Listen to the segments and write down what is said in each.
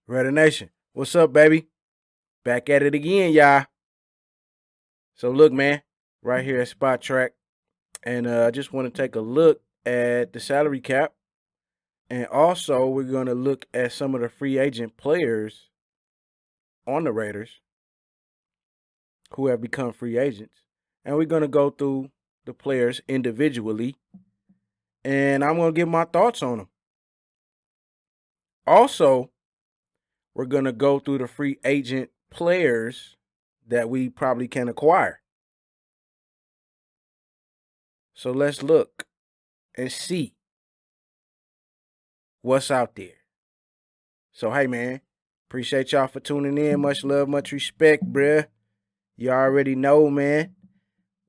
Raider Nation, what's up, baby? Back at it again, y'all. So look, man, right here at Spot Track, and I just want to take a look at the salary cap, and also we're going to look at some of the free agent players on the Raiders who have become free agents, and we're going to go through the players individually, and I'm going to give my thoughts on them. Also, we're going to go through the free agent players that we probably can acquire. So let's look and see what's out there. So, hey, man, appreciate y'all for tuning in. Much love, much respect, bruh. You already know, man.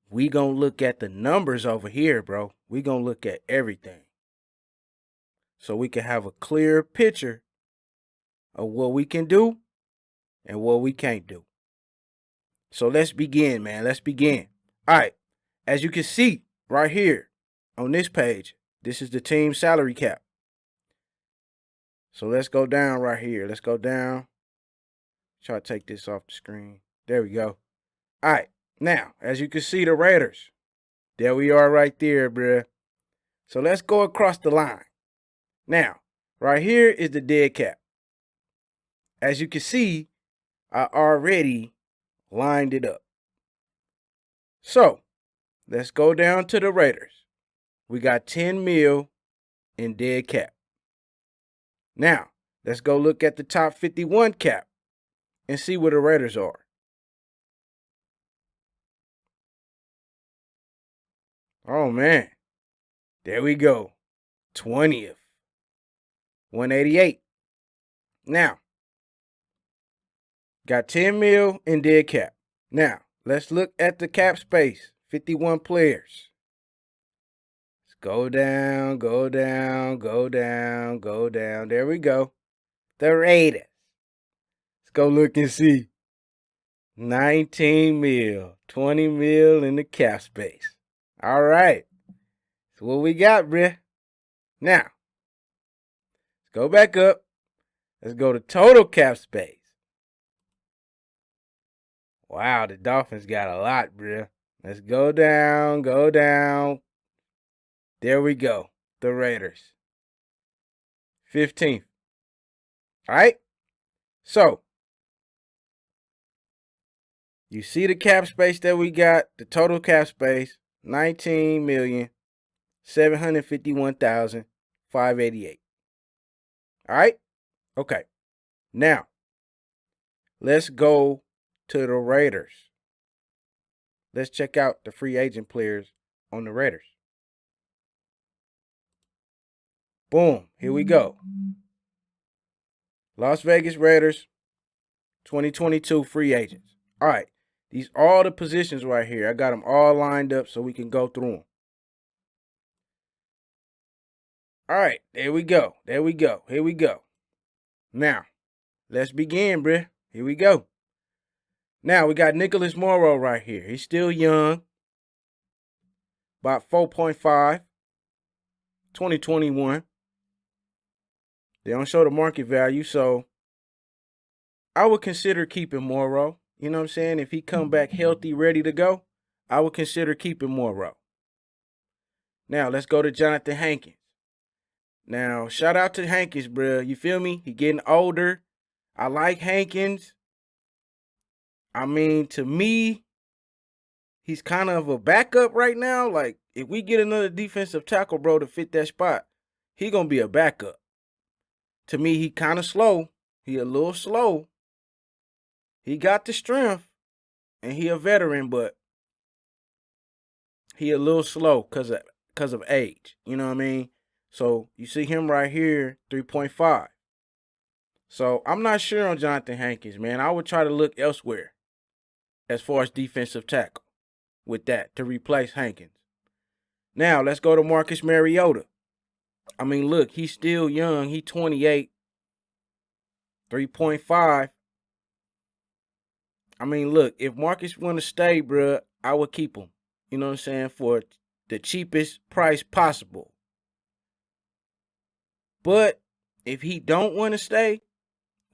We gonna look at the numbers over here, bro. We gonna look at everything. So we can have a clear picture of what we can do and what we can't do. So let's begin, man. Let's begin. All right. As you can see right here on this page, this is the team salary cap. So let's go down right here. Let's go down. Try to take this off the screen. There we go. All right. Now, as you can see, the Raiders. There we are right there, bruh. So let's go across the line. Now, right here is the dead cap. As you can see, I already lined it up. So, let's go down to the Raiders. We got 10 mil in dead cap. Now, let's go look at the top 51 cap and see where the Raiders are. Oh, man. There we go. 20th. 188. Now, got 10 mil in dead cap. Now, let's look at the cap space. 51 players. Let's go down, go down, go down, go down. There we go. The Raiders. Let's go look and see. 19 mil. 20 mil in the cap space. All right. That's what we got, bruh. Now, let's go back up. Let's go to total cap space. Wow, the Dolphins got a lot, bruh. Let's go down, go down. There we go. The Raiders. 15th. All right? So, you see the cap space that we got, the total cap space, 19,751,588. All right? Okay. Now, let's go to the Raiders. Let's check out the free agent players on the Raiders. Boom. Here we go. Las Vegas Raiders, 2022 free agents. All right. These are all the positions right here. I got them all lined up so we can go through them. All right. There we go. There we go. Here we go. Now, let's begin, bruh. Here we go. Now, we got Nicholas Morrow right here. He's still young. About 4.5. 2021. They don't show the market value, so I would consider keeping Morrow. You know what I'm saying? If he come back healthy, ready to go, I would consider keeping Morrow. Now, let's go to Jonathan Hankins. Now, shout out to Hankins, bro. You feel me? He getting older. I like Hankins. I mean, to me, he's kind of a backup right now. Like, if we get another defensive tackle, bro, to fit that spot, he going to be a backup. To me, he kind of slow. He a little slow. He got the strength, and he a veteran, but he a little slow because of age. You know what I mean? So, you see him right here, 3.5. So, I'm not sure on Jonathan Hankins, man. I would try to look elsewhere as far as defensive tackle with that to replace Hankins. Now, let's go to Marcus Mariota. I mean, look, he's still young. He's 28, 3.5. I mean, look, if Marcus want to stay, bruh, I would keep him. You know what I'm saying? For the cheapest price possible. But if he don't want to stay,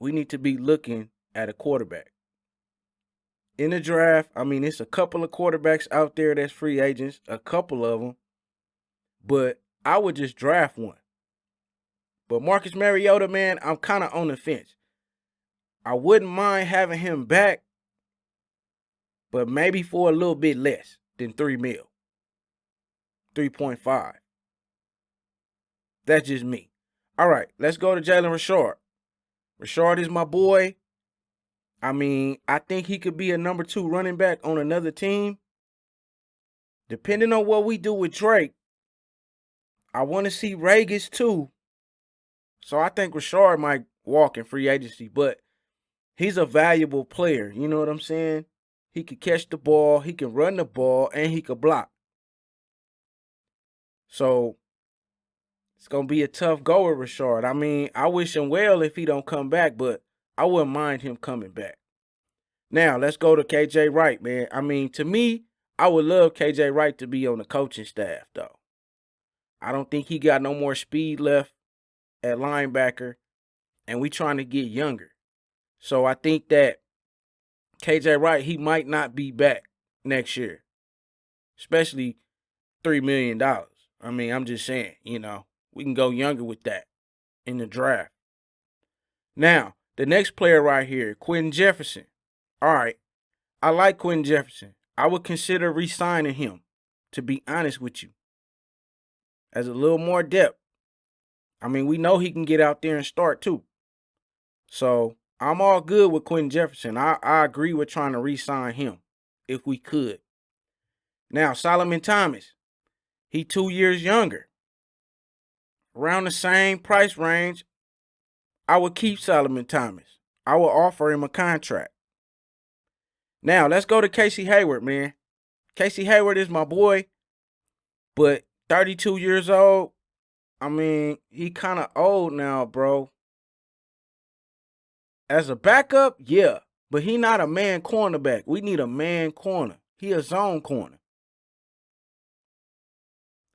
we need to be looking at a quarterback. In the draft, I mean, it's a couple of quarterbacks out there that's free agents, a couple of them, but I would just draft one. But Marcus Mariota, man, I'm kind of on the fence. I wouldn't mind having him back, but maybe for a little bit less than $3 million, 3.5. That's just me. All right, let's go to Jalen Richard. Richard is my boy. I mean, I think he could be a number 2 running back on another team. Depending on what we do with Drake, I want to see Ragas too. So I think Richard might walk in free agency, but he's a valuable player. You know what I'm saying? He can catch the ball, he can run the ball, and he can block. So it's going to be a tough go with Richard. I mean, I wish him well if he don't come back, but I wouldn't mind him coming back. Now, let's go to KJ Wright, man. I mean, to me, I would love KJ Wright to be on the coaching staff, though. I don't think he got no more speed left at linebacker, and we trying to get younger. So I think that KJ Wright, he might not be back next year, especially $3 million. I mean, I'm just saying, we can go younger with that in the draft. Now, the next player right here, Quinn Jefferson. All right, I like Quinn Jefferson. I would consider re-signing him, to be honest with you, as a little more depth. I mean, we know he can get out there and start too. So I'm all good with Quinn Jefferson. I agree with trying to re-sign him if we could. Now, Solomon Thomas, he 2 years younger. Around the same price range, I would keep Solomon Thomas. I would offer him a contract. Now, let's go to Casey Hayward, man. Casey Hayward is my boy, but 32 years old, I mean, he kind of old now, bro. As a backup, yeah, but he not a man cornerback. We need a man corner. He a zone corner.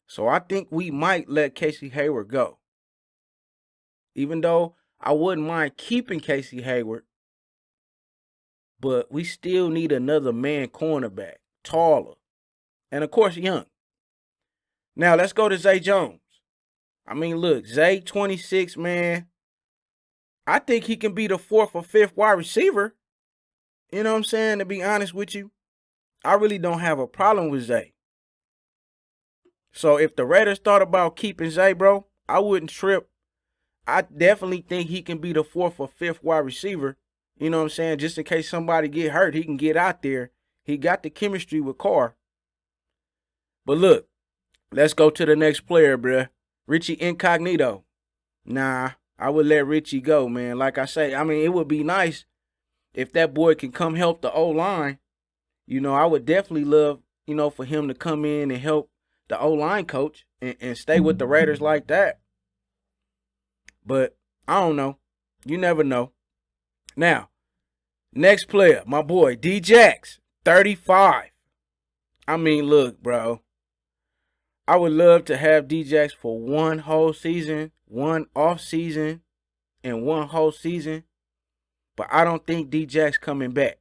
So I think we might let Casey Hayward go. Even though I wouldn't mind keeping Casey Hayward, but we still need another man cornerback, taller, and of course young. Now let's go to Zay Jones. I mean, look, Zay 26, man. I think he can be the 4th or 5th wide receiver. You know what I'm saying? To be honest with you, I really don't have a problem with Zay. So if the Raiders thought about keeping Zay, bro, I wouldn't trip. I definitely think he can be the 4th or 5th wide receiver. You know what I'm saying? Just in case somebody get hurt, he can get out there. He got the chemistry with Carr. But look, let's go to the next player, bruh. Richie Incognito. Nah, I would let Richie go, man. Like I say, I mean, it would be nice if that boy can come help the O-line. I would definitely love, for him to come in and help the O-line coach and stay with the Raiders like that. But I don't know. You never know. Now, next player, my boy, D-Jax, 35. I mean, look, bro. I would love to have D-Jax for one whole season, one off season, and one whole season. But I don't think D-Jax coming back.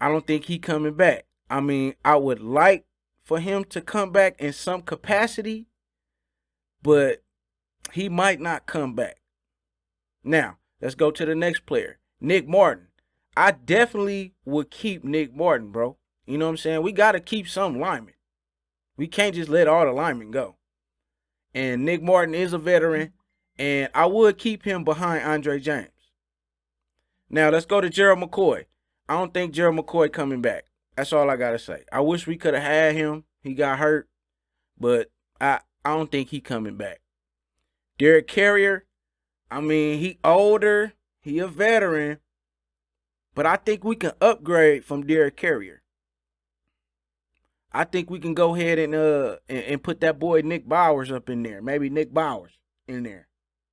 I don't think he coming back. I mean, I would like for him to come back in some capacity, but he might not come back. Now, let's go to the next player, Nick Martin. I definitely would keep Nick Martin, bro. You know what I'm saying? We got to keep some linemen. We can't just let all the linemen go. And Nick Martin is a veteran, and I would keep him behind Andre James. Now, let's go to Gerald McCoy. I don't think Gerald McCoy coming back. That's all I got to say. I wish we could have had him. He got hurt, but I don't think he coming back. Derek Carrier, I mean, he older. He a veteran. But I think we can upgrade from Derek Carrier. I think we can go ahead and put that boy Nick Bowers up in there. Maybe Nick Bowers in there.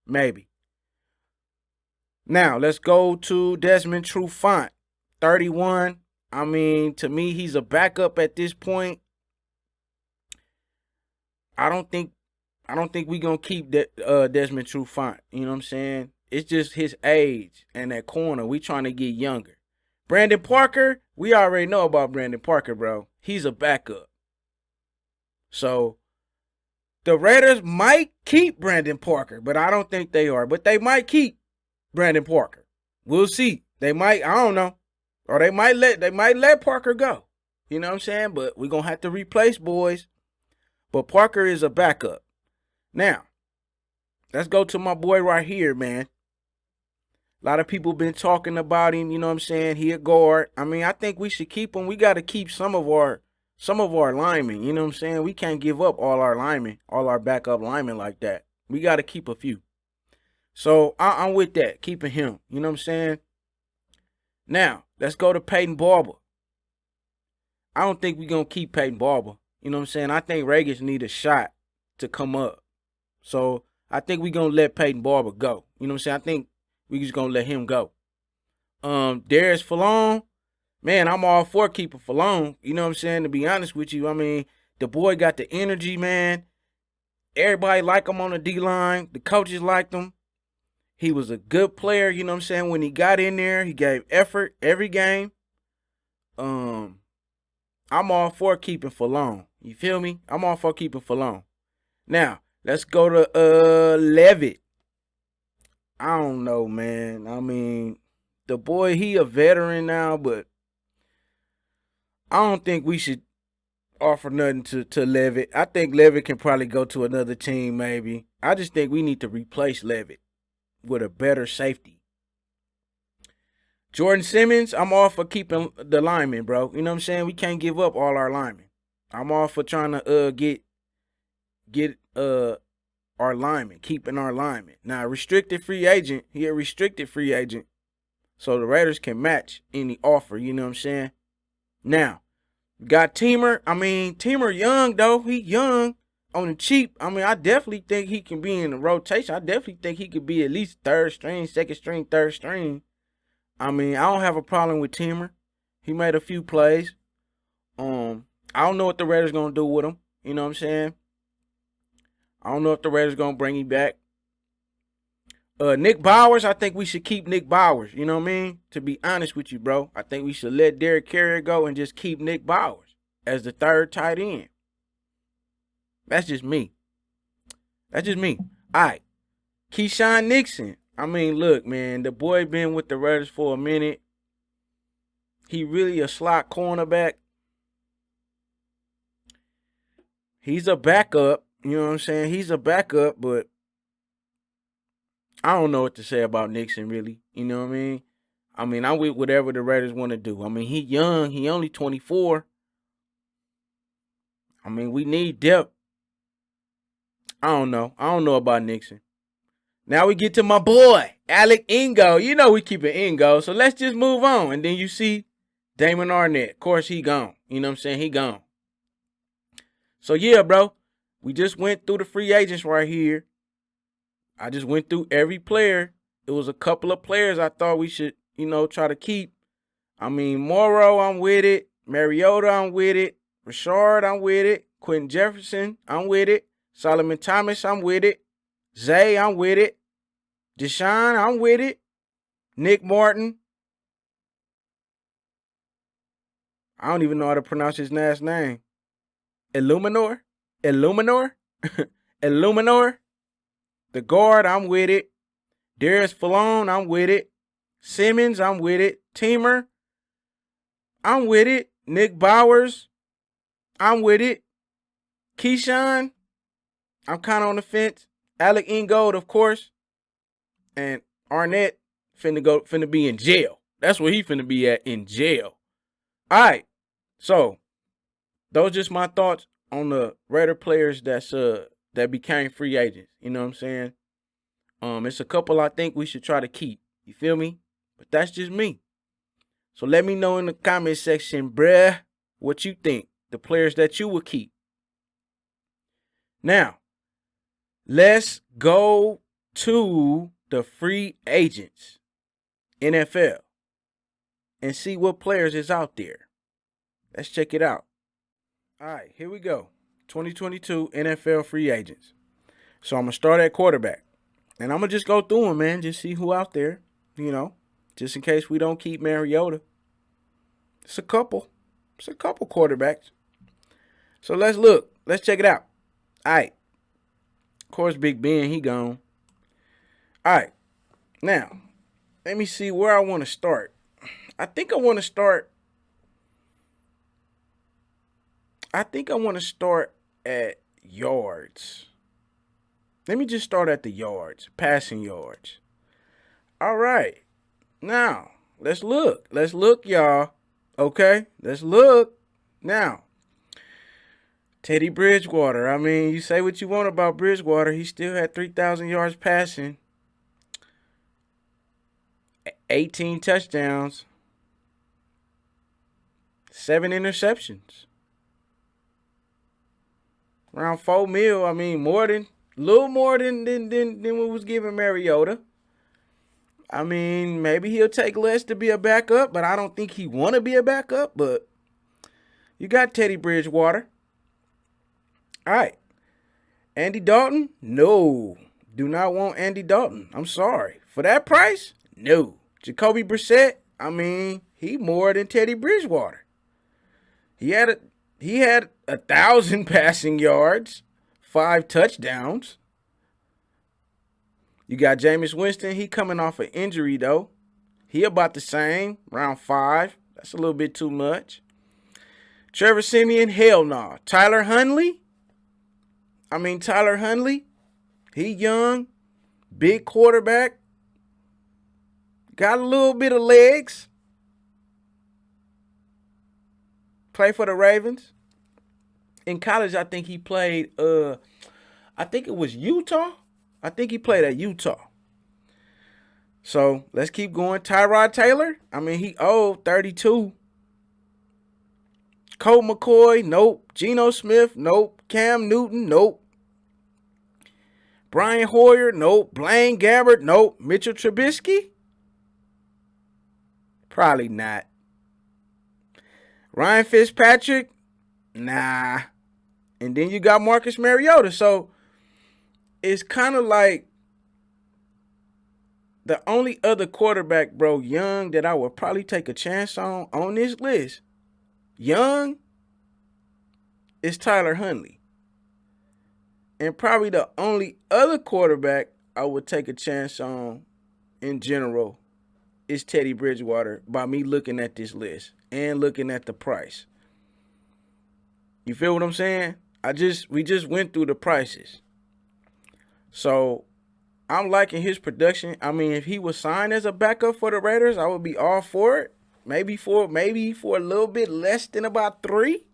Maybe. Now, let's go to Desmond Trufant, 31. I mean, to me, he's a backup at this point. I don't think we're going to keep Desmond Trufant. You know what I'm saying? It's just his age and that corner. We trying to get younger. Brandon Parker, we already know about Brandon Parker, bro. He's a backup. So the Raiders might keep Brandon Parker, but I don't think they are. But they might keep Brandon Parker. We'll see. They might, I don't know. Or they might let Parker go. You know what I'm saying? But we're going to have to replace boys. But Parker is a backup. Now, let's go to my boy right here, man. A lot of people been talking about him, you know what I'm saying? He a guard. I mean, I think we should keep him. We got to keep some of our linemen, you know what I'm saying? We can't give up all our linemen, all our backup linemen like that. We got to keep a few. So I'm with that, keeping him, you know what I'm saying? Now, let's go to Peyton Barber. I don't think we're going to keep Peyton Barber, you know what I'm saying? I think Raiders need a shot to come up. So I think we're going to let Peyton Barber go, you know what I'm saying? I think we just going to let him go. Darius Fallon, man, I'm all for keeping Fallon. You know what I'm saying? To be honest with you, I mean, the boy got the energy, man. Everybody like him on the D-line. The coaches liked him. He was a good player, you know what I'm saying? When he got in there, he gave effort every game. I'm all for keeping Fallon. You feel me? I'm all for keeping Fallon. Now, let's go to Levitt. I don't know, man. I mean, the boy, he a veteran now, but I don't think we should offer nothing to Levitt. I think Levitt can probably go to another team, maybe. I just think we need to replace Levitt with a better safety. Jordan Simmons, I'm all for keeping the linemen, bro. You know what I'm saying? We can't give up all our linemen. I'm all for trying to get our linemen, keeping our linemen. Now, restricted free agent, he a restricted free agent, so the Raiders can match any offer, you know what I'm saying? Now, got Teamer. I mean, Teamer young, though. He young on the cheap. I mean, I definitely think he can be in the rotation. I definitely think he could be at least third string, second string, third string. I mean, I don't have a problem with Teamer. He made a few plays. I don't know what the Raiders going to do with him. You know what I'm saying? I don't know if the Raiders going to bring him back. Nick Bowers, I think we should keep Nick Bowers. You know what I mean? To be honest with you, bro, I think we should let Derek Carrier go and just keep Nick Bowers as the third tight end. That's just me. That's just me. All right. Keyshawn Nixon. I mean, look, man, the boy been with the Raiders for a minute. He really a slot cornerback. He's a backup. You know what I'm saying? He's a backup, but I don't know what to say about Nixon, really. You know what I mean? I'm with whatever the Raiders want to do. I mean, he young. He only 24. I mean, we need depth. I don't know. I don't know about Nixon. Now we get to my boy, Alec Ingo. You know we keeping Ingo, so let's just move on. And then you see Damon Arnett. Of course, he gone. You know what I'm saying? He gone. So, yeah, bro. We just went through the free agents right here. I just went through every player. It was a couple of players I thought we should, try to keep. I mean, Morrow, I'm with it. Mariota, I'm with it. Rashard, I'm with it. Quinn Jefferson, I'm with it. Solomon Thomas, I'm with it. Zay, I'm with it. Deshaun, I'm with it. Nick Martin. I don't even know how to pronounce his last name. Illuminor? Illuminor? The guard, I'm with it. Darius Fallon, I'm with it. Simmons, I'm with it. Teamer, I'm with it. Nick Bowers, I'm with it. Keyshawn, I'm kind of on the fence. Alec Ingold, of course. And Arnett finna be in jail. That's where he finna be at, in jail. All right. So, those just my thoughts on the Raider players that became free agents. You know what I'm saying? It's a couple I think we should try to keep. You feel me? But that's just me. So let me know in the comment section, bruh, what you think. The players that you would keep. Now, let's go to the free agents, NFL, and see what players is out there. Let's check it out. All right, here we go. 2022 NFL free agents. So I'm going to start at quarterback. And I'm going to just go through them, man. Just see who out there, just in case we don't keep Mariota. It's a couple. It's a couple quarterbacks. So let's look. Let's check it out. All right. Of course, Big Ben, he gone. All right. Now, let me see where I want to start. I think I want to start at yards. Let me just start at the yards, passing yards. All right. Now, let's look. Let's look, y'all. Okay? Let's look. Now, Teddy Bridgewater. I mean, you say what you want about Bridgewater. He still had 3,000 yards passing, 18 touchdowns, 7 interceptions. Around $4 million. I mean, a little more than what was given Mariota. I mean, maybe he'll take less to be a backup, but I don't think he want to be a backup. But you got Teddy Bridgewater. All right. Andy Dalton? No. Do not want Andy Dalton. I'm sorry. For that price? No. Jacoby Brissett? I mean, he more than Teddy Bridgewater. He had 1,000 passing yards, 5 touchdowns. You got Jameis Winston. He coming off an injury, though. He about the same, around 5. That's a little bit too much. Trevor Siemian, hell no. Tyler Huntley, he young, big quarterback, got a little bit of legs. Play for the Ravens. In college, I think he played, I think it was Utah. I think he played at Utah. So, let's keep going. Tyrod Taylor, he old, 32. Colt McCoy, nope. Geno Smith, nope. Cam Newton, nope. Brian Hoyer, nope. Blaine Gabbert, nope. Mitchell Trubisky? Probably not. Ryan Fitzpatrick? Nah. And then you got Marcus Mariota. So, it's kind of like the only other quarterback, bro, young, that I would probably take a chance on this list, young, is Tyler Huntley. And probably the only other quarterback I would take a chance on in general is Teddy Bridgewater by me looking at this list and looking at the price. You feel what I'm saying? We just went through the prices. So I'm liking his production. If he was signed as a backup for the Raiders, I would be all for it. Maybe for a little bit less than about 3.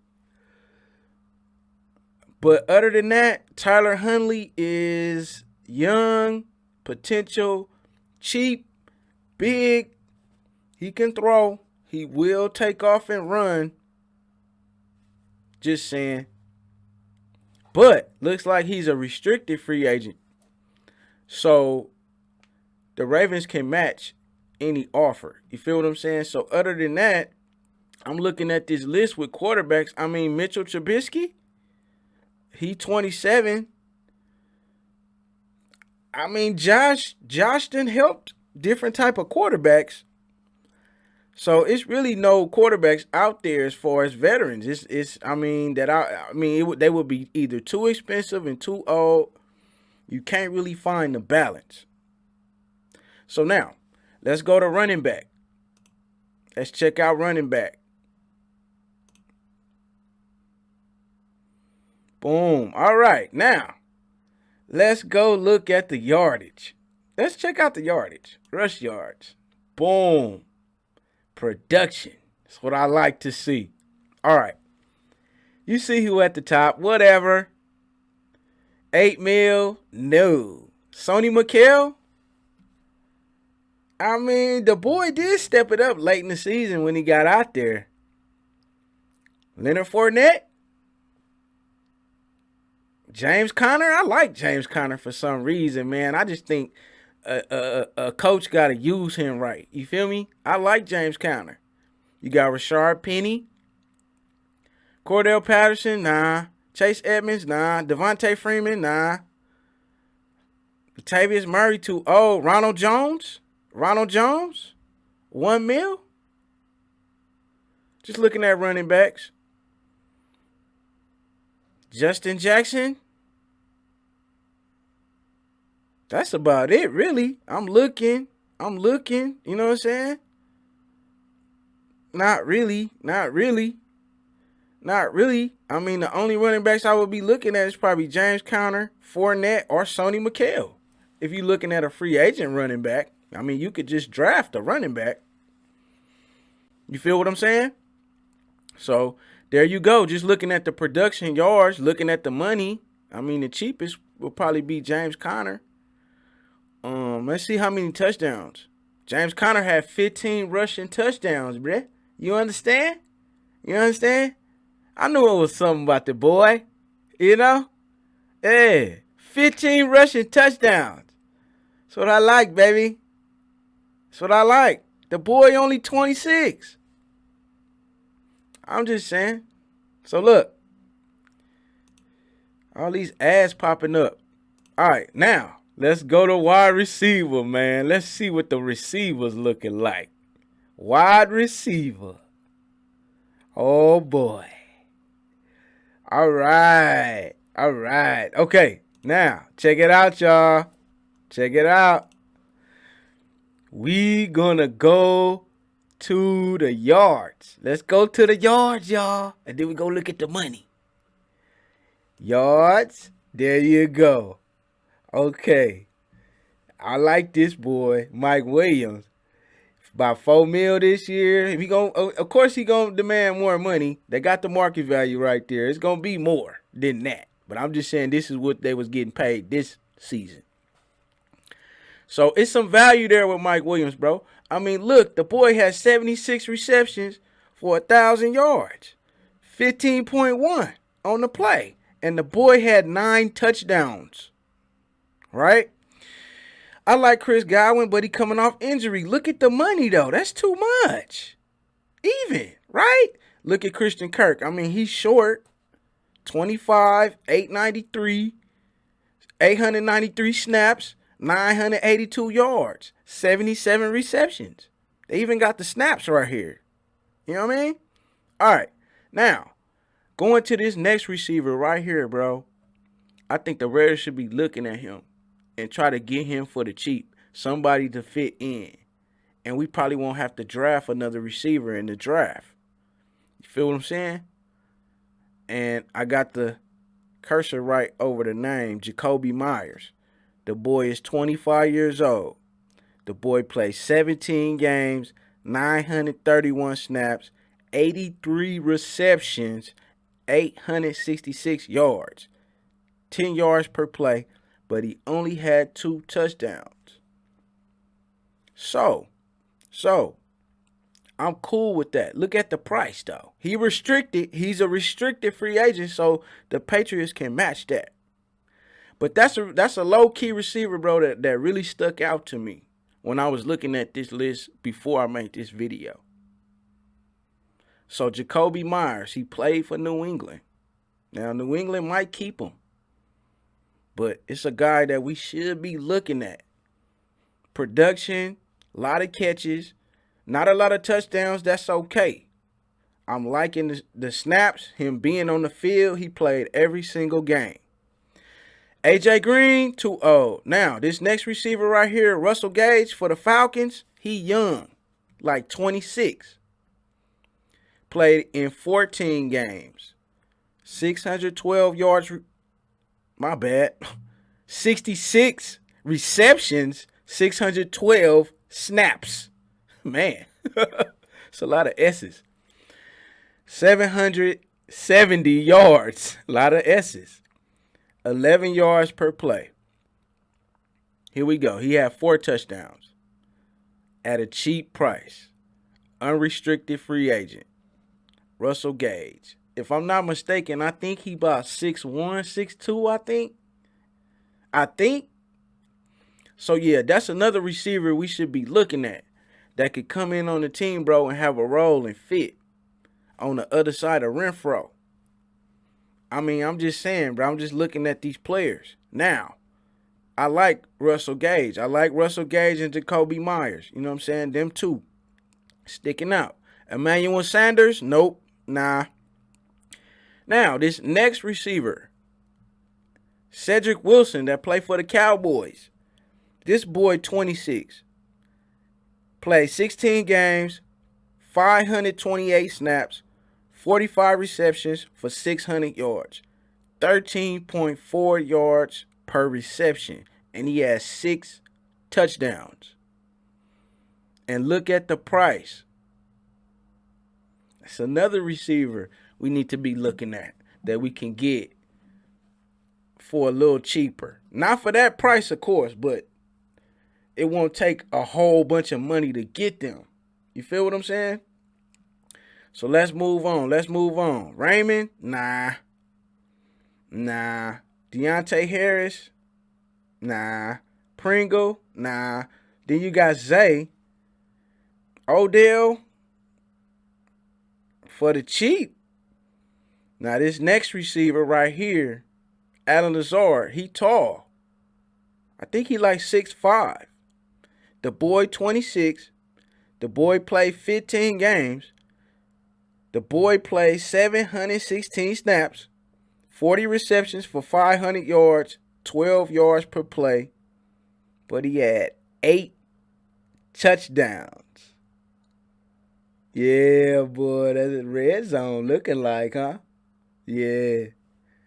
But other than that, Tyler Huntley is young, potential, cheap, big. He can throw. He will take off and run. Just saying. But looks like he's a restricted free agent. So the Ravens can match any offer. You feel what I'm saying? So other than that, I'm looking at this list with quarterbacks. Mitchell Trubisky, he 27. Josh done helped different type of quarterbacks. So it's really no quarterbacks out there as far as veterans. They would be either too expensive and too old. You can't really find the balance. So now, let's go to running back. Let's check out running back. Boom. All right. Now, let's go look at the yardage. Let's check out the yardage. Rush yards. Boom. Production. That's what I like to see. All right. You see who at the top. Whatever. 8 mil. No. Sony Michel. The boy did step it up late in the season when he got out there. Leonard Fournette. James Conner. I like James Conner for some reason, man. I just think a coach got to use him right. You feel me? I like James Conner. You got Rashard Penny. Cordell Patterson, nah. Chase Edmonds, nah. Devontae Freeman, nah. Latavius Murray too old. Ronald Jones, $1 million. Just looking at running backs. Justin Jackson. That's about it, really. I'm looking. You know what I'm saying? Not really. I mean, the only running backs I would be looking at is probably James Conner, Fournette, or Sony Michel. If you're looking at a free agent running back, I mean, you could just draft a running back. You feel what I'm saying? So, there you go. Just looking at the production yards, looking at the money. I mean, the cheapest will probably be James Conner. Let's see how many touchdowns. James Conner had 15 rushing touchdowns, bruh. You understand? I knew it was something about the boy. You know? Yeah. 15 rushing touchdowns. That's what I like, baby. That's what I like. The boy only 26. I'm just saying. So look. All these ads popping up. All right, now let's go to wide receiver, man. Let's see what the receivers looking like. Wide receiver. Oh boy. All right. Okay, now check it out, y'all. Check it out. We gonna go to the yards. Let's go to the yards, y'all. And then we go look at the money. Yards. There you go. Okay. I like this boy, Mike Williams. About $4 million this year. Of course, he gonna demand more money. They got the market value right there. It's gonna be more than that. But I'm just saying this is what they was getting paid this season. So it's some value there with Mike Williams, bro. I mean, look, the boy has 76 receptions for 1,000 yards, 15.1 on the play, and the boy had 9 touchdowns. Right? I like Chris Godwin, but he coming off injury. Look at the money, though. That's too much. Even, right? Look at Christian Kirk. I mean, he's short. 25, 893, 893 snaps, 982 yards, 77 receptions. They even got the snaps right here. You know what I mean? All right. Now, going to this next receiver right here, bro. I think the Raiders should be looking at him and try to get him for the cheap, somebody to fit in. And we probably won't have to draft another receiver in the draft. You feel what I'm saying? And I got the cursor right over the name, Jacoby Myers. The boy is 25 years old. The boy plays 17 games, 931 snaps, 83 receptions, 866 yards, 10 yards per play, but he only had 2 touchdowns. So, I'm cool with that. Look at the price, though. He's a restricted free agent, so the Patriots can match that. But that's a low-key receiver, bro, that really stuck out to me when I was looking at this list before I made this video. So Jacoby Myers, he played for New England. Now, New England might keep him. But it's a guy that we should be looking at. Production, a lot of catches, not a lot of touchdowns. That's okay. I'm liking the snaps, him being on the field. He played every single game. AJ Green, too old. Now, this next receiver right here, Russell Gage for the Falcons, he young, like 26. Played in 14 games. 612 yards. My bad. 66 receptions, 612 snaps. Man, it's a lot of S's. 770 yards, a lot of S's. 11 yards per play. Here we go. He had 4 touchdowns at a cheap price. Unrestricted free agent. Russell Gage. If I'm not mistaken, I think he about 6'1", 6'2", I think. So, yeah, that's another receiver we should be looking at that could come in on the team, bro, and have a role and fit on the other side of Renfro. I mean, I'm just saying, bro, I'm just looking at these players. Now, I like Russell Gage. I like Russell Gage and Jacoby Myers. You know what I'm saying? Them two sticking out. Emmanuel Sanders, nope, nah. Now, this next receiver, Cedric Wilson, that played for the Cowboys. This boy, 26. Played 16 games, 528 snaps, 45 receptions for 600 yards, 13.4 yards per reception, and he has 6 touchdowns. And look at the price. That's another receiver we need to be looking at that we can get for a little cheaper. Not for that price, of course, but it won't take a whole bunch of money to get them. You feel what I'm saying? So let's move on. Raymond? Nah. Deontay Harris? Nah. Pringle? Nah. Then you got Zay. Odell? For the cheap. Now this next receiver right here, Alan Lazard, he tall. I think he like 6'5". The boy 26. The boy played 15 games. The boy played 716 snaps, 40 receptions for 500 yards, 12 yards per play. But he had 8 touchdowns. Yeah, boy, that's a red zone looking like, huh? Yeah.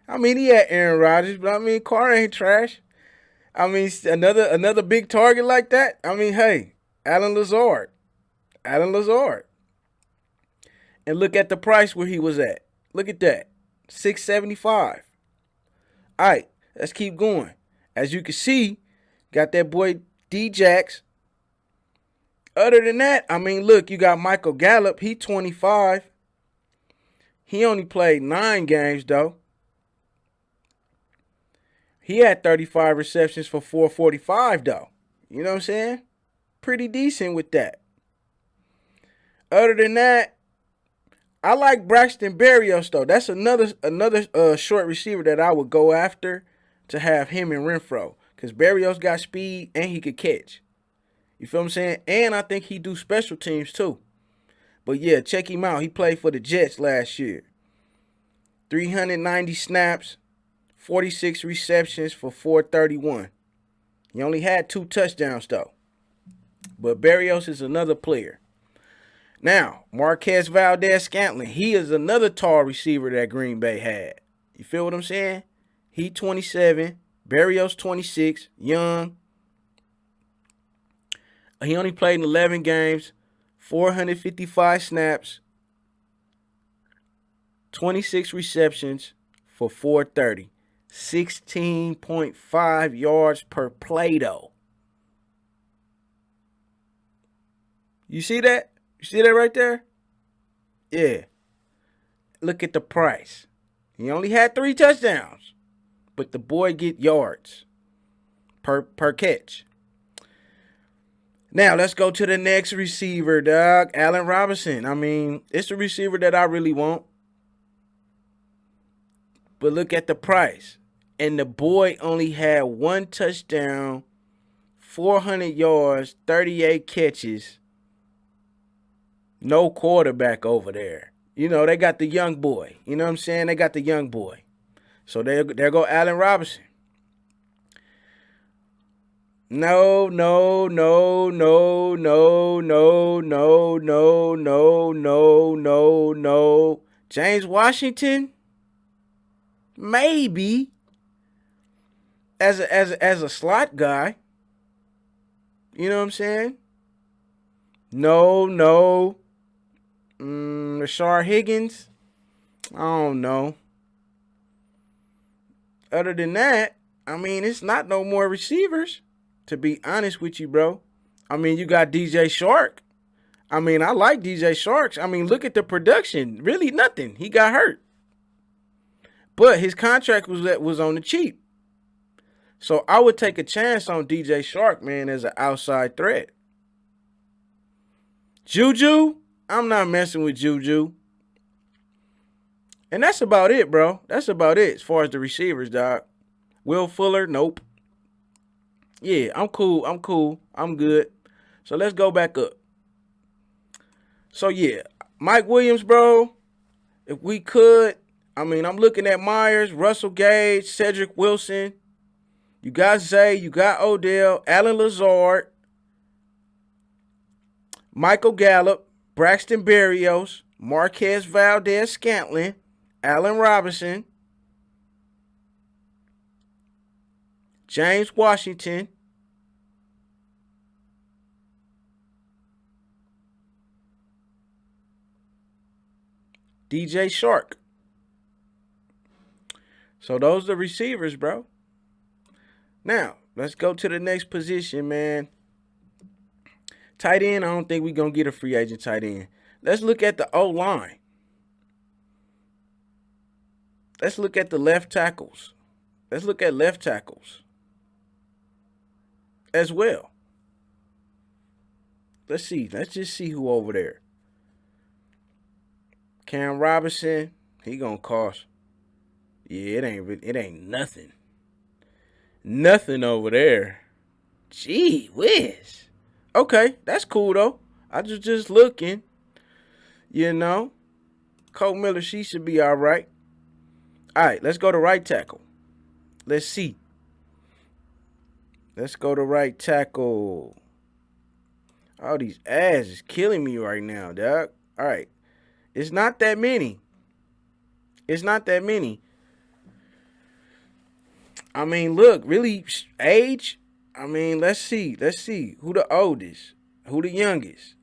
I mean, he had Aaron Rodgers, but I mean, Carr ain't trash. I mean, another big target like that. I mean, hey, Alan Lazard. And look at the price where he was at. Look at that. $675. All right, let's keep going. As you can see, got that boy D-Jax. Other than that, I mean, look, you got Michael Gallup. He 25. He only played 9 games, though. He had 35 receptions for 445, though. You know what I'm saying? Pretty decent with that. Other than that, I like Braxton Berrios, though. That's another short receiver that I would go after to have him and Renfro. Because Berrios got speed and he could catch. You feel what I'm saying? And I think he do special teams, too. But, yeah, check him out. He played for the Jets last year. 390 snaps, 46 receptions for 431. He only had 2 touchdowns, though. But Berrios is another player. Now, Marquez Valdez-Scantling, he is another tall receiver that Green Bay had. You feel what I'm saying? He 27, Berrios 26, young. He only played in 11 games, 455 snaps, 26 receptions for 430. 16.5 yards per play, though. You see that? You see that right there? Yeah. Look at the price. He only had 3 touchdowns, but the boy get yards per catch. Now, let's go to the next receiver, dog. Allen Robinson. I mean, it's a receiver that I really want. But look at the price. And the boy only had 1 touchdown, 400 yards, 38 catches. No quarterback over there. You know, they got the young boy. You know what I'm saying? They got the young boy. So there go Allen Robinson. No. James Washington? Maybe. As a slot guy. You know what I'm saying? No. Rashard Higgins? I don't know. Other than that, I mean, it's not no more receivers, to be honest with you, bro. I mean, you got DJ Shark. I mean, I like DJ Sharks. I mean, look at the production. Really nothing. He got hurt. But his contract was on the cheap. So I would take a chance on DJ Shark, man, as an outside threat. Juju? I'm not messing with Juju. And that's about it, bro. That's about it as far as the receivers, dog. Will Fuller? Nope. Yeah, I'm cool. I'm cool. I'm good. So let's go back up. So yeah, Mike Williams, bro. If we could, I mean, I'm looking at Myers, Russell Gage, Cedric Wilson. You got Zay, you got Odell, Alan Lazard, Michael Gallup, Braxton Berrios, Marquez Valdez-Scantling, Allen Robinson, James Washington, DJ Shark. So those are the receivers, bro. Now, let's go to the next position, man. Tight end, I don't think we're going to get a free agent tight end. Let's look at the O-line. Let's look at the left tackles. Let's look at left tackles as well. Let's see. Let's just see who over there. Cam Robinson, he going to cost. Yeah, it ain't nothing. Nothing over there. Gee whiz. Okay, that's cool though. I just looking. You know. Cole Miller, she should be all right. All right, let's go to right tackle. Let's see. Let's go to right tackle. All these ads is killing me right now, dog. All right. It's not that many. It's not that many. I mean, look, really, age. I mean, let's see. Let's see. Who the oldest? Who the youngest?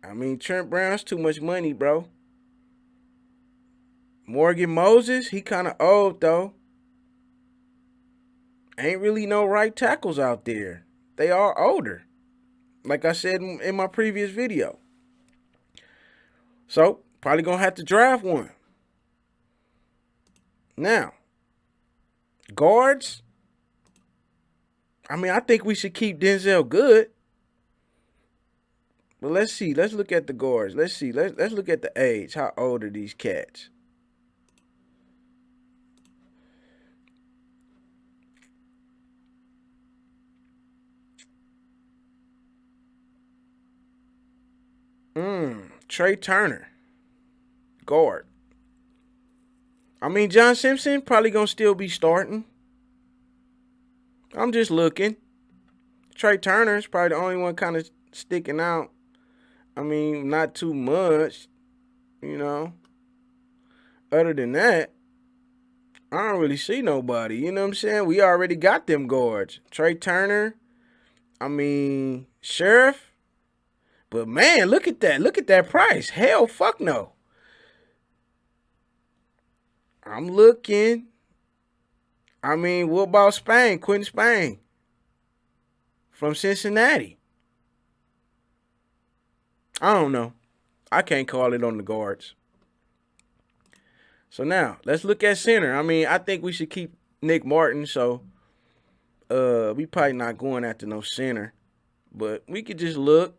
I mean, Trent Brown's too much money, bro. Morgan Moses, he kind of old, though. Ain't really no right tackles out there. They are older. Like I said in my previous video. So, probably going to have to draft one. Now, guards. I mean, I think we should keep Denzel Good. But let's see. Let's look at the guards. Let's see. Let's look at the age. How old are these cats? Trey Turner. Guard. I mean, John Simpson probably going to still be starting. I'm just looking. Trey Turner's probably the only one kind of sticking out. I mean, not too much, you know. Other than that, I don't really see nobody. You know what I'm saying? We already got them guards. Trey Turner. I mean, Sheriff. But, man, look at that. Look at that price. Hell, fuck no. I'm looking. I mean, what about Spain? Quinn Spain from Cincinnati. I don't know. I can't call it on the guards. So now, let's look at center. I mean, I think we should keep Nick Martin, so we probably not going after no center. But we could just look.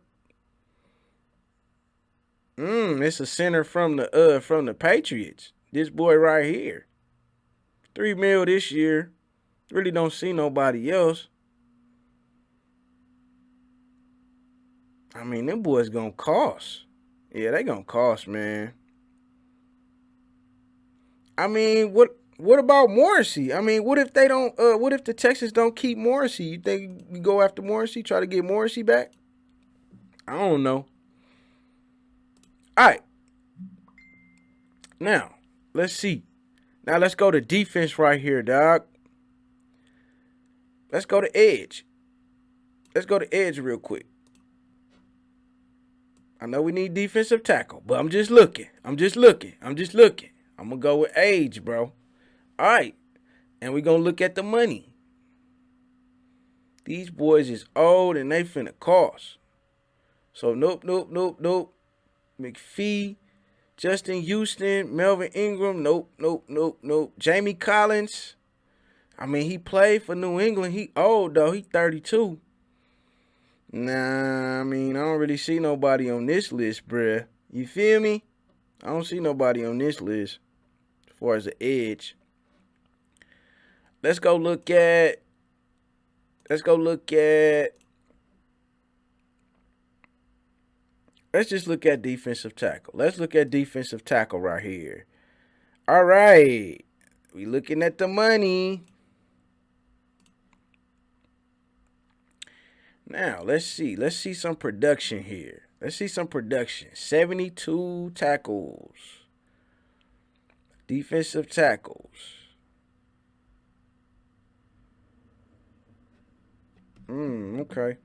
It's a center from the Patriots. This boy right here. $3 million this year. Really don't see nobody else. I mean, them boys gonna cost. Yeah, they gonna cost, man. I mean, what about Morrissey? I mean, what if they don't? What if the Texans don't keep Morrissey? You think we go after Morrissey, try to get Morrissey back? I don't know. All right. Now, let's see. Now, let's go to defense right here, dog. Let's go to edge. Let's go to edge real quick. I know we need defensive tackle, but I'm just looking. I'm going to go with age, bro. All right. And we're going to look at the money. These boys is old and they finna cost. So, nope. McPhee, Justin Houston, Melvin Ingram, nope. Jamie Collins. I mean, he played for New England. He old, though. He 32. Nah, I mean, I don't really see nobody on this list, bruh. You feel me? I don't see nobody on this list as far as the edge. Let's go look at Let's go look at. Let's just look at defensive tackle. Let's look at defensive tackle right here. All right. We looking at the money. Now, let's see. Let's see some production here. Let's see some production. 72 tackles. Defensive tackles. Okay.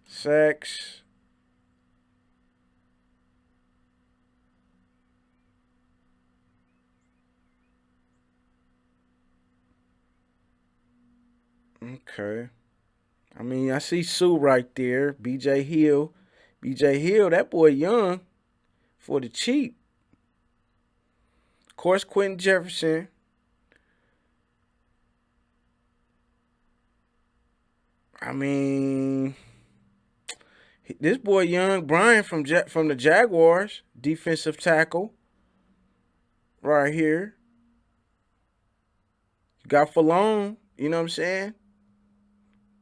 Sacks. Okay. I mean, I see Sue right there. BJ Hill. BJ Hill, that boy young for the cheap. Of course, Quinn Jefferson. I mean, this boy young, Brian from the Jaguars, defensive tackle. Right here. Got Falone, you know what I'm saying?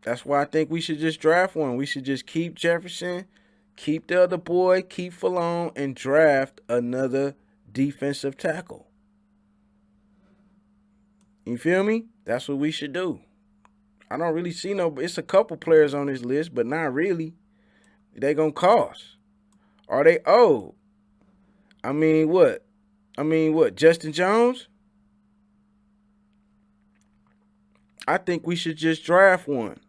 That's why I think we should just draft one. We should just keep Jefferson, keep the other boy, keep Falone, and draft another defensive tackle. You feel me? That's what we should do. I don't really see it's a couple players on this list, but not really. They gonna cost. Are they old? I mean, what? Justin Jones? I think we should just draft one.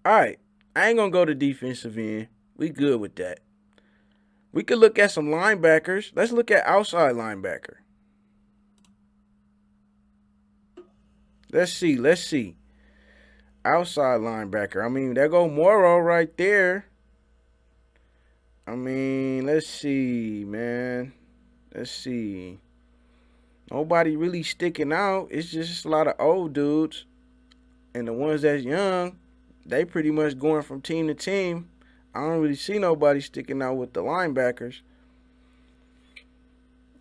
All right. I ain't going to go to defensive end. We good with that. We could look at some linebackers. Let's look at outside linebacker. Let's see. Outside linebacker. I mean, there go Morrow right there. I mean, let's see, man. Let's see. Nobody really sticking out. It's just a lot of old dudes. And the ones that's young, they pretty much going from team to team. I don't really see nobody sticking out with the linebackers.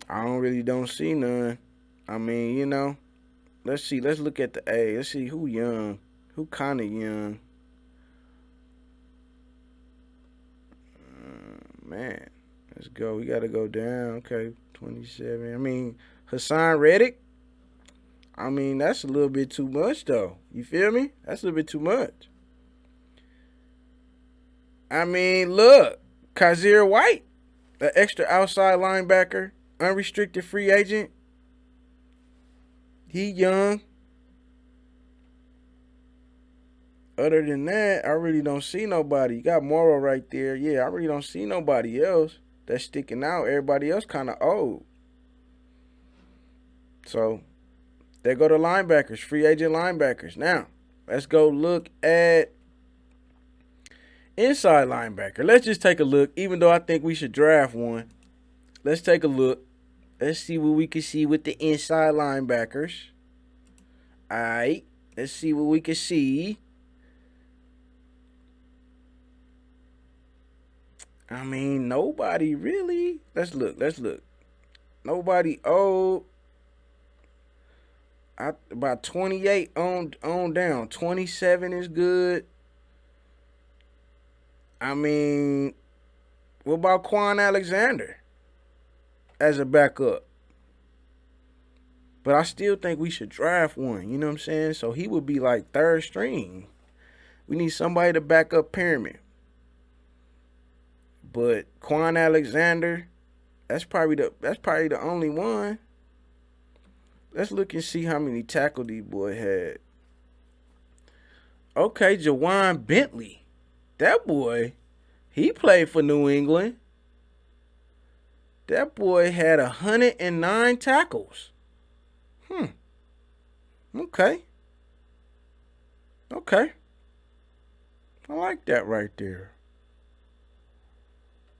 I don't see none. I mean, you know. Let's see. Let's look at the A. Let's see who young. Who kind of young. Man. Let's go. We got to go down. Okay. 27. I mean, Hassan Reddick. I mean, that's a little bit too much, though. You feel me? That's a little bit too much. I mean, look. Kazir White, an extra outside linebacker, unrestricted free agent. He young. Other than that, I really don't see nobody. You got Morrow right there. Yeah, I really don't see nobody else that's sticking out. Everybody else kind of old. So, there go the linebackers, free agent linebackers. Now, let's go look at inside linebacker. Let's just take a look, even though I think we should draft one. Let's take a look. Let's see what we can see with the inside linebackers. All right. Let's see what we can see. I mean, nobody really. Let's look. Nobody old. About 28 on down. 27 is good. I mean, what about Quan Alexander as a backup? But I still think we should draft one. You know what I'm saying? So he would be like third string. We need somebody to back up Pyramid. But Quan Alexander, that's probably the only one. Let's look and see how many tackles these boy had. Okay, Jawan Bentley. That boy, he played for New England. That boy had 109 tackles. Okay. I like that right there.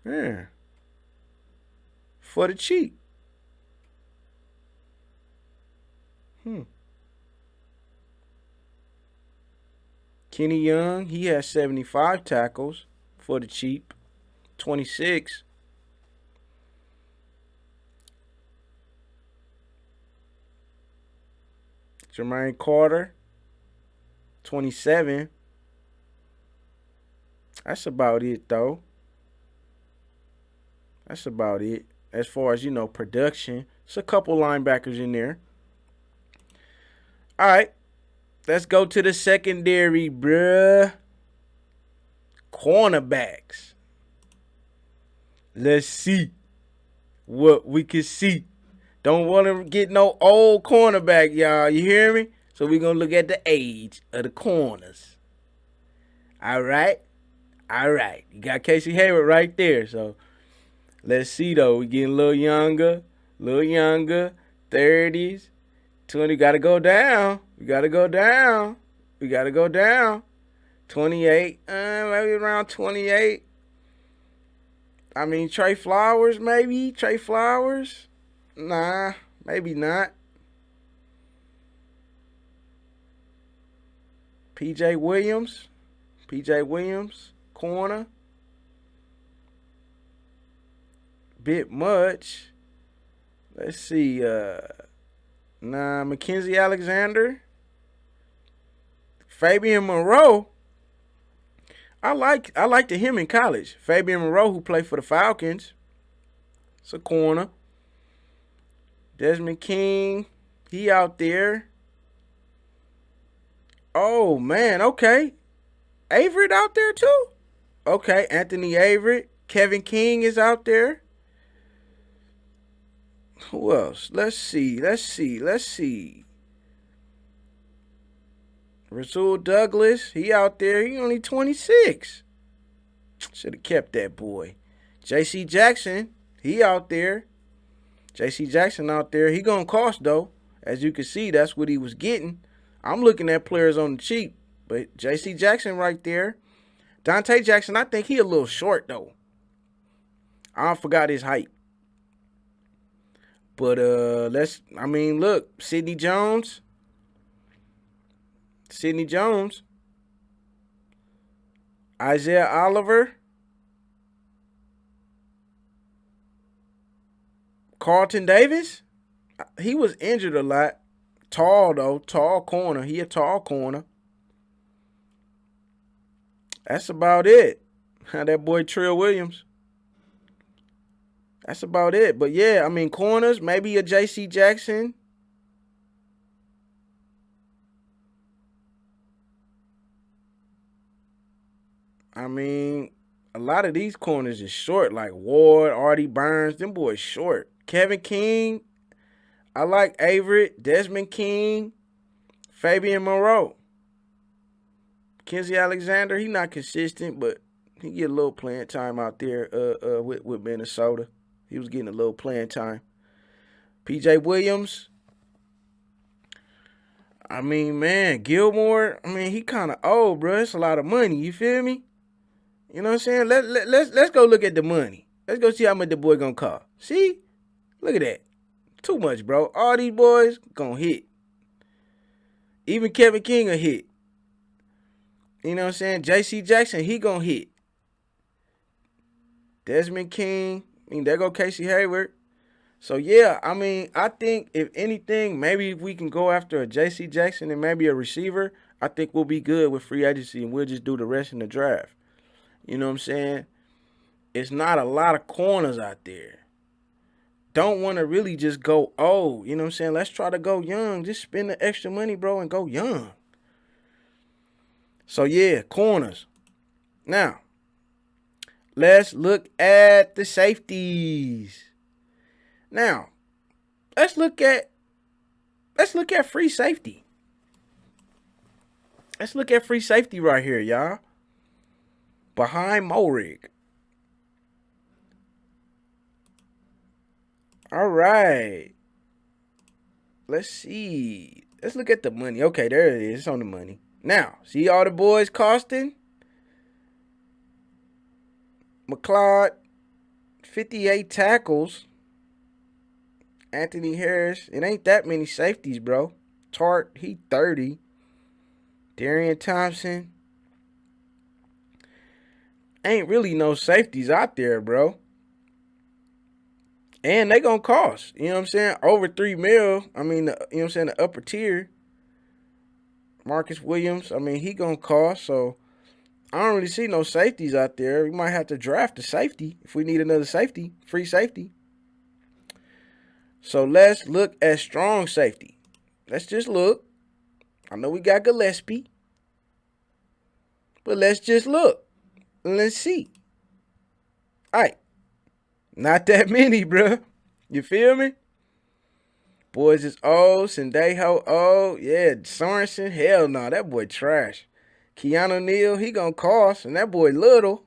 Yeah. For the cheap. Kenny Young, he has 75 tackles for the cheap. 26. Jermaine Carter, 27. That's about it, though. That's about it. As far as, production. It's a couple linebackers in there. All right. Let's go to the secondary, bruh. Cornerbacks. Let's see what we can see. Don't want to get no old cornerback, y'all. You hear me? So we're going to look at the age of the corners. All right. You got Casey Hayward right there. So let's see, though. We're getting a little younger. 30s. 20. Got to go down. We got to go down. 28. Maybe around 28. I mean, Trey Flowers, maybe. Nah, maybe not. PJ Williams, corner. Bit much. Let's see. Mackenzie Alexander. Fabian Moreau. I liked him in college. Fabian Moreau, who played for the Falcons. It's a corner. Desmond King, he out there. Oh, man, okay. Averett out there, too? Okay, Anthony Averett. Kevin King is out there. Who else? Let's see. Rasul Douglas, he out there. He only 26. Should have kept that boy. J.C. Jackson, he out there. He gonna cost, though. As you can see, that's what he was getting. I'm looking at players on the cheap. But J.C. Jackson right there. Dante Jackson, I think he a little short, though. I forgot his height. But look, Sidney Jones. Isaiah Oliver. Carlton Davis. He was injured a lot. Tall, though. Tall corner. He a tall corner. That's about it. That boy Trill Williams. That's about it. But, yeah, I mean, corners, maybe a J.C. Jackson. I mean, a lot of these corners is short, like Ward, Artie Burns. Them boys short. Kevin King, I like Averett, Desmond King, Fabian Moreau. Kenzie Alexander, he not consistent, but he get a little playing time out there with Minnesota. He was getting a little playing time. PJ Williams. I mean, man, Gilmore, I mean, he kind of old, bro. It's a lot of money. You feel me? You know what I'm saying? Let's go look at the money. Let's go see how much the boy gonna cost. See? Look at that. Too much, bro. All these boys gonna hit. Even Kevin King a hit. You know what I'm saying? J.C. Jackson, he gonna hit. Desmond King. I mean, there go Casey Hayward. So, yeah, I mean, I think if anything, maybe if we can go after a J.C. Jackson and maybe a receiver, I think we'll be good with free agency and we'll just do the rest in the draft. You know what I'm saying? It's not a lot of corners out there. Don't want to really just go old. You know what I'm saying? Let's try to go young. Just spend the extra money, bro, and go young. So, yeah, corners. Now, let's look at the safeties. Now, let's look at free safety. Let's look at free safety right here, y'all. Behind Morig. All right. Let's see. Let's look at the money. Okay, there it is. It's on the money. Now, see all the boys costing? McLeod, 58 tackles. Anthony Harris. It ain't that many safeties, bro. Tart, he 30. Darian Thompson. Ain't really no safeties out there, bro. And they gonna cost. You know what I'm saying? Over $3 million. I mean, you know what I'm saying? The upper tier. Marcus Williams, I mean, he gonna cost, so I don't really see no safeties out there. We might have to draft a safety if we need another safety, free safety. So let's look at strong safety. Let's just look. I know we got Gillespie, but let's just look and let's see. All right, not that many, bruh. You feel me? Boys is old, Sendejo old. Yeah, Sorensen, hell no, that boy trash. Keanu Neal, he gonna cost, and that boy little.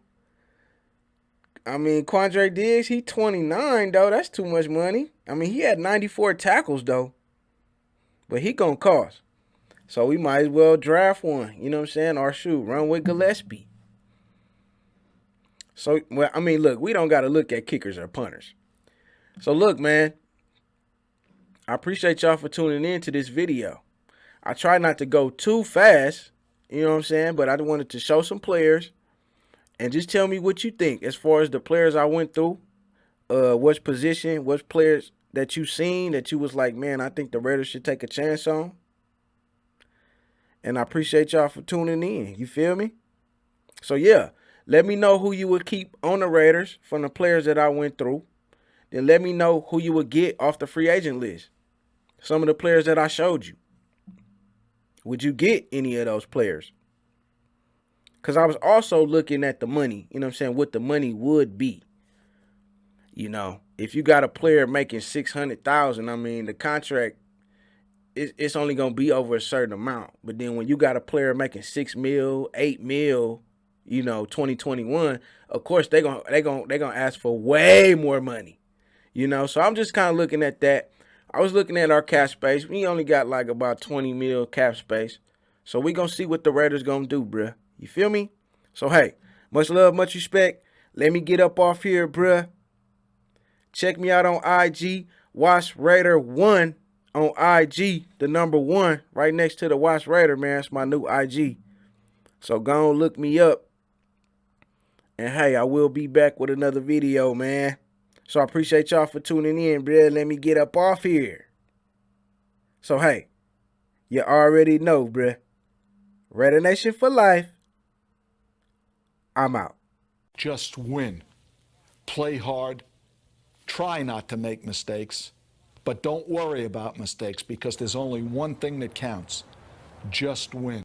I mean, Quandre Diggs, he 29, though. That's too much money. I mean, he had 94 tackles, though. But he gonna cost. So we might as well draft one. You know what I'm saying? Or shoot, run with Gillespie. So, well, I mean, look, we don't got to look at kickers or punters. So, look, man, I appreciate y'all for tuning in to this video. I try not to go too fast, you know what I'm saying? But I wanted to show some players and just tell me what you think as far as the players I went through, which position, which players that you seen that you was like, man, I think the Raiders should take a chance on. And I appreciate y'all for tuning in. You feel me? So, yeah, let me know who you would keep on the Raiders from the players that I went through. Then let me know who you would get off the free agent list. Some of the players that I showed you. Would you get any of those players? Because I was also looking at the money, you know what I'm saying, what the money would be. You know, if you got a player making $600,000, I mean, the contract, it's only going to be over a certain amount. But then when you got a player making $6 million, $8 million, you know, 2021, of course they're gonna ask for way more money. You know, so I'm just kind of looking at that. I was looking at our cap space. We only got like about 20 mil cap space. So we going to see what the Raiders going to do, bruh. You feel me? So, hey, much love, much respect. Let me get up off here, bruh. Check me out on IG. Watch Raider 1 on IG. The number 1 right next to the Watch Raider, man. It's my new IG. So go on, look me up. And, hey, I will be back with another video, man. So I appreciate y'all for tuning in, bruh. Let me get up off here. So, hey, you already know, bruh. Raider Nation for life. I'm out. Just win. Play hard. Try not to make mistakes. But don't worry about mistakes because there's only one thing that counts. Just win.